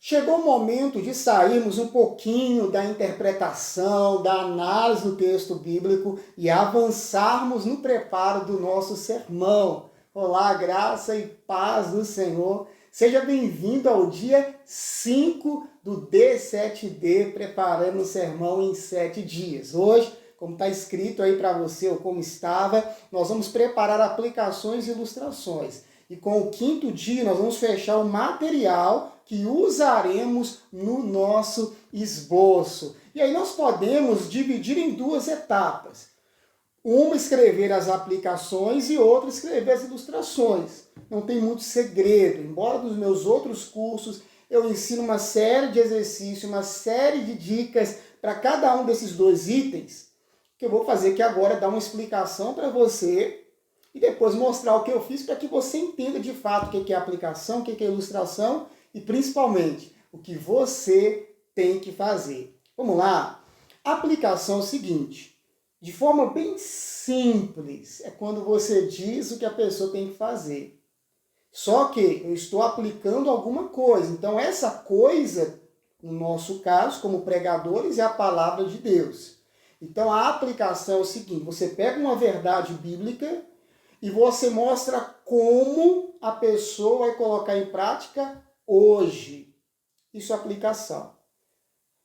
Chegou o momento de sairmos um pouquinho da interpretação, da análise do texto bíblico e avançarmos no preparo do nosso sermão. Olá, graça e paz do Senhor. Seja bem-vindo ao dia 5 do D7D, preparando o sermão em 7 dias. Hoje, como está escrito aí para você, ou como estava, nós vamos preparar aplicações e ilustrações. E com o 5º dia, nós vamos fechar o material que usaremos no nosso esboço. E aí nós podemos dividir em 2 etapas. Uma escrever as aplicações e outra escrever as ilustrações. Não tem muito segredo. Embora nos meus outros cursos eu ensino uma série de exercícios, uma série de dicas para cada um desses 2 itens, que eu vou fazer aqui agora é dar uma explicação para você e depois mostrar o que eu fiz para que você entenda de fato o que é aplicação, o que é ilustração e principalmente o que você tem que fazer. Vamos lá? A aplicação é o seguinte, de forma bem simples, é quando você diz o que a pessoa tem que fazer. Só que eu estou aplicando alguma coisa. Então essa coisa, no nosso caso, como pregadores, é a palavra de Deus. Então a aplicação é o seguinte, você pega uma verdade bíblica e você mostra como a pessoa vai colocar em prática hoje. Isso é aplicação.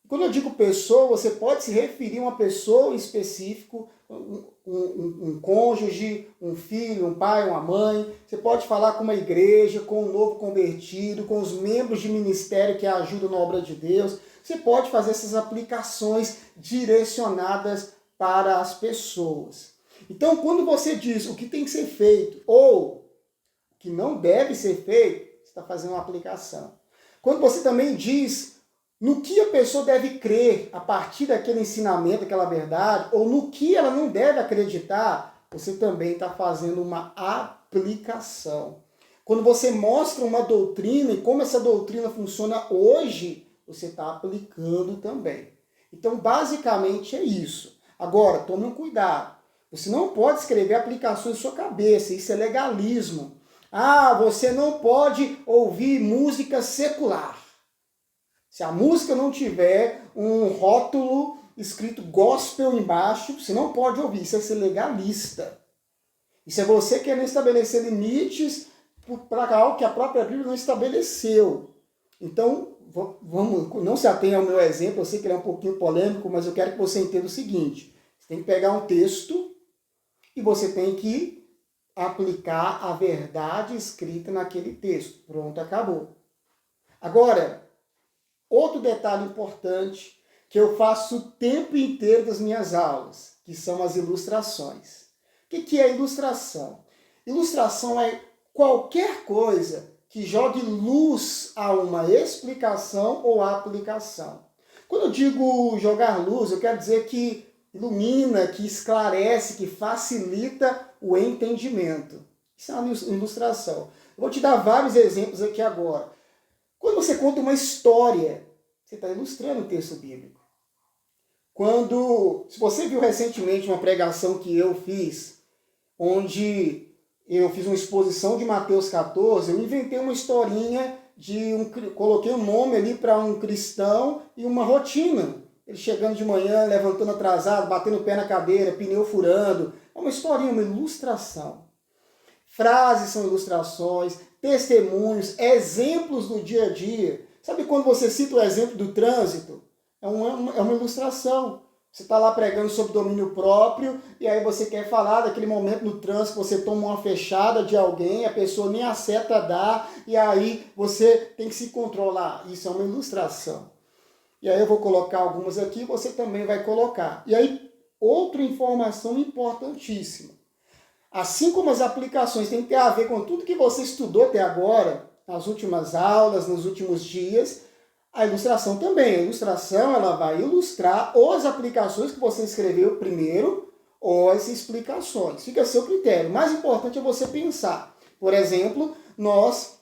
Quando eu digo pessoa, você pode se referir a uma pessoa em específico, um cônjuge, um filho, um pai, uma mãe. Você pode falar com uma igreja, com um novo convertido, com os membros de ministério que ajudam na obra de Deus. Você pode fazer essas aplicações direcionadas para as pessoas. Então, quando você diz o que tem que ser feito ou o que não deve ser feito, você está fazendo uma aplicação. Quando você também diz no que a pessoa deve crer a partir daquele ensinamento, daquela verdade, ou no que ela não deve acreditar, você também está fazendo uma aplicação. Quando você mostra uma doutrina e como essa doutrina funciona hoje, você está aplicando também. Então, basicamente é isso. Agora, tome um cuidado. Você não pode escrever aplicações em sua cabeça, isso é legalismo. Ah, você não pode ouvir música secular. Se a música não tiver um rótulo escrito gospel embaixo, você não pode ouvir. Isso é ser legalista. Isso é você querendo estabelecer limites para algo que a própria Bíblia não estabeleceu. Então, vamos, não se atenha ao meu exemplo, eu sei que ele é um pouquinho polêmico, mas eu quero que você entenda o seguinte. Você tem que pegar um texto e você tem que aplicar a verdade escrita naquele texto. Pronto, acabou. Agora, outro detalhe importante que eu faço o tempo inteiro das minhas aulas, que são as ilustrações. O que é ilustração? Ilustração é qualquer coisa que jogue luz a uma explicação ou aplicação. Quando eu digo jogar luz, eu quero dizer que ilumina, que esclarece, que facilita o entendimento. Isso é uma ilustração. Eu vou te dar vários exemplos aqui agora. Quando você conta uma história, você está ilustrando o texto bíblico. Se você viu recentemente uma pregação que eu fiz, onde eu fiz uma exposição de Mateus 14, eu inventei uma historinha coloquei um nome ali para um cristão e uma rotina. Ele chegando de manhã, levantando atrasado, batendo o pé na cadeira, pneu furando. É uma historinha, uma ilustração. Frases são ilustrações, testemunhos, exemplos do dia a dia. Sabe quando você cita o exemplo do trânsito? É uma ilustração. Você está lá pregando sobre domínio próprio e aí você quer falar daquele momento no trânsito, você toma uma fechada de alguém, a pessoa nem a seta dá e aí você tem que se controlar. Isso é uma ilustração. E aí eu vou colocar algumas aqui, você também vai colocar. E aí, outra informação importantíssima. Assim como as aplicações têm que ter a ver com tudo que você estudou até agora, nas últimas aulas, nos últimos dias, a ilustração também. A ilustração ela vai ilustrar ou as aplicações que você escreveu primeiro, ou as explicações. Fica a seu critério. O mais importante é você pensar. Por exemplo, nós,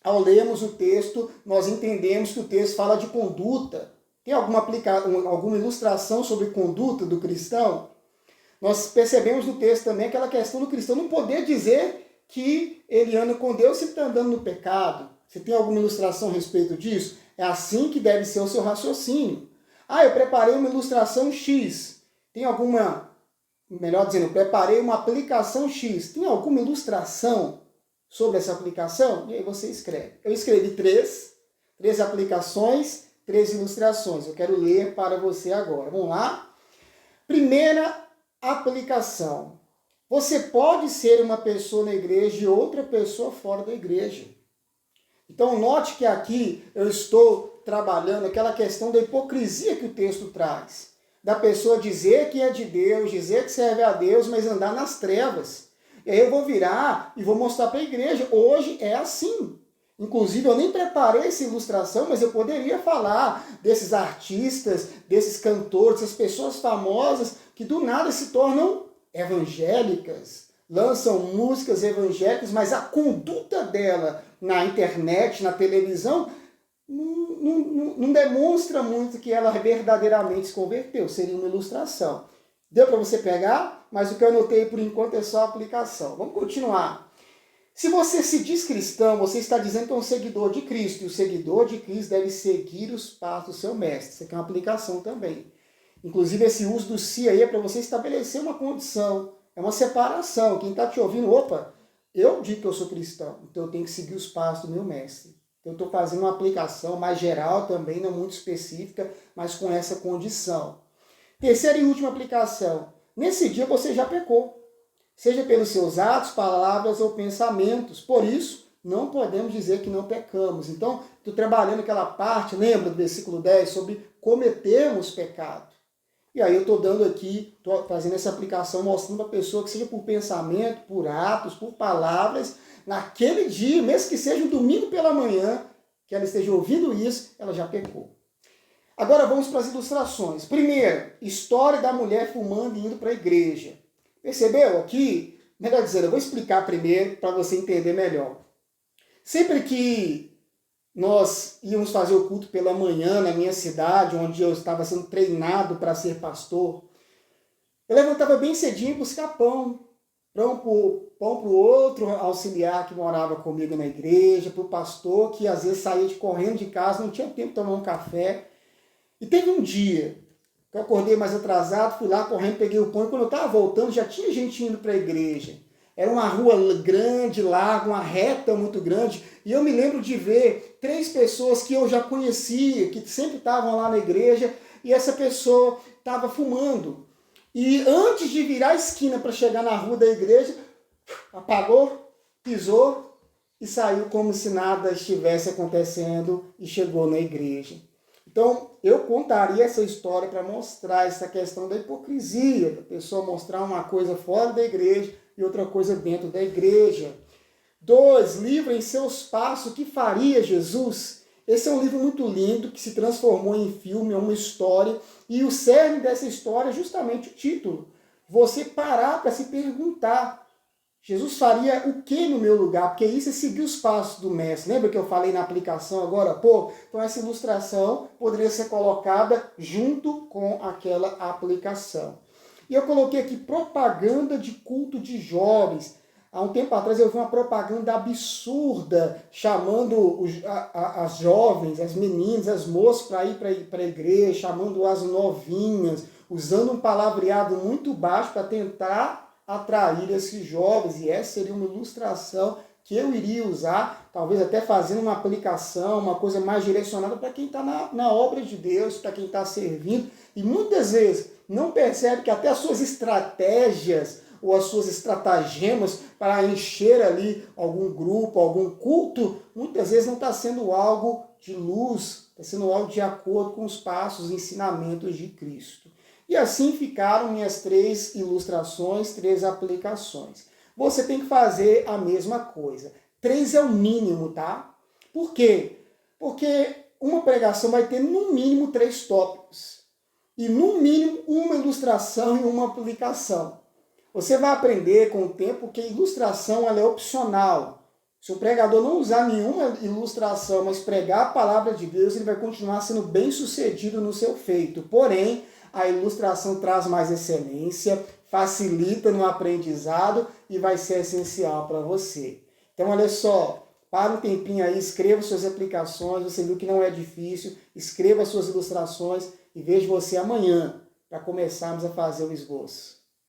ao lermos o texto, nós entendemos que o texto fala de conduta. Tem alguma ilustração sobre conduta do cristão? Nós percebemos no texto também aquela questão do cristão não poder dizer que ele anda com Deus se ele está andando no pecado. Você tem alguma ilustração a respeito disso? É assim que deve ser o seu raciocínio. Ah, eu preparei uma ilustração X. Tem alguma, melhor dizendo, eu preparei uma aplicação X. Tem alguma ilustração sobre essa aplicação? E aí você escreve. Eu escrevi três aplicações, 3 ilustrações. Eu quero ler para você agora. Vamos lá? Primeira aplicação. Você pode ser uma pessoa na igreja e outra pessoa fora da igreja. Então, note que aqui eu estou trabalhando aquela questão da hipocrisia que o texto traz. Da pessoa dizer que é de Deus, dizer que serve a Deus, mas andar nas trevas. E aí eu vou virar e vou mostrar para a igreja. Hoje é assim. Inclusive, eu nem preparei essa ilustração, mas eu poderia falar desses artistas, desses cantores, dessas pessoas famosas que do nada se tornam evangélicas, lançam músicas evangélicas, mas a conduta dela na internet, na televisão, não demonstra muito que ela verdadeiramente se converteu. Seria uma ilustração. Deu para você pegar? Mas o que eu anotei por enquanto é só a aplicação. Vamos continuar. Se você se diz cristão, você está dizendo que é um seguidor de Cristo. E o seguidor de Cristo deve seguir os passos do seu mestre. Isso aqui é uma aplicação também. Inclusive, esse uso do se aí é para você estabelecer uma condição. É uma separação. Quem está te ouvindo, opa, eu digo que eu sou cristão, então eu tenho que seguir os passos do meu mestre. Eu estou fazendo uma aplicação mais geral também, não muito específica, mas com essa condição. Terceira e última aplicação. Nesse dia você já pecou. Seja pelos seus atos, palavras ou pensamentos. Por isso, não podemos dizer que não pecamos. Então, estou trabalhando aquela parte, lembra do versículo 10, sobre cometermos pecado. E aí eu estou dando aqui, estou fazendo essa aplicação, mostrando para a pessoa que seja por pensamento, por atos, por palavras, naquele dia, mesmo que seja um domingo pela manhã, que ela esteja ouvindo isso, ela já pecou. Agora vamos para as ilustrações. Primeiro, história da mulher fumando e indo para a igreja. Percebeu aqui? Melhor dizendo, eu vou explicar primeiro para você entender melhor. Sempre que nós íamos fazer o culto pela manhã na minha cidade, onde eu estava sendo treinado para ser pastor, eu levantava bem cedinho buscar pão para o outro auxiliar que morava comigo na igreja, para o pastor que às vezes saía correndo de casa, não tinha tempo de tomar um café. E teve um dia que eu acordei mais atrasado, fui lá correndo, peguei o pão, e quando eu estava voltando já tinha gente indo para a igreja. Era uma rua grande, larga, uma reta muito grande, e eu me lembro de ver 3 pessoas que eu já conhecia, que sempre estavam lá na igreja, e essa pessoa estava fumando. E antes de virar a esquina para chegar na rua da igreja, apagou, pisou e saiu como se nada estivesse acontecendo e chegou na igreja. Então, eu contaria essa história para mostrar essa questão da hipocrisia, da pessoa mostrar uma coisa fora da igreja e outra coisa dentro da igreja. 2, livro em seus passos, o que faria Jesus? Esse é um livro muito lindo, que se transformou em filme, é uma história, e o cerne dessa história é justamente o título. Você parar para se perguntar, Jesus faria o que no meu lugar? Porque isso é seguir os passos do mestre. Lembra que eu falei na aplicação agora há pouco? Então essa ilustração poderia ser colocada junto com aquela aplicação. E eu coloquei aqui propaganda de culto de jovens. Há um tempo atrás eu vi uma propaganda absurda chamando as jovens, as meninas, as moças para ir para a igreja, chamando as novinhas, usando um palavreado muito baixo para tentar atrair esses jovens, e essa seria uma ilustração que eu iria usar, talvez até fazendo uma aplicação, uma coisa mais direcionada para quem está na obra de Deus, para quem está servindo, e muitas vezes não percebe que até as suas estratégias ou as suas estratagemas para encher ali algum grupo, algum culto, muitas vezes não está sendo algo de luz, está sendo algo de acordo com os passos e ensinamentos de Cristo. E assim ficaram minhas 3 ilustrações, 3 aplicações. Você tem que fazer a mesma coisa. 3 é o mínimo, tá? Por quê? Porque uma pregação vai ter no mínimo 3 tópicos. E no mínimo uma ilustração e uma aplicação. Você vai aprender com o tempo que a ilustração ela é opcional. Se o pregador não usar nenhuma ilustração, mas pregar a palavra de Deus, ele vai continuar sendo bem sucedido no seu feito. Porém, a ilustração traz mais excelência, facilita no aprendizado e vai ser essencial para você. Então, olha só, para um tempinho aí, escreva suas aplicações, você viu que não é difícil, escreva suas ilustrações e vejo você amanhã para começarmos a fazer o esboço.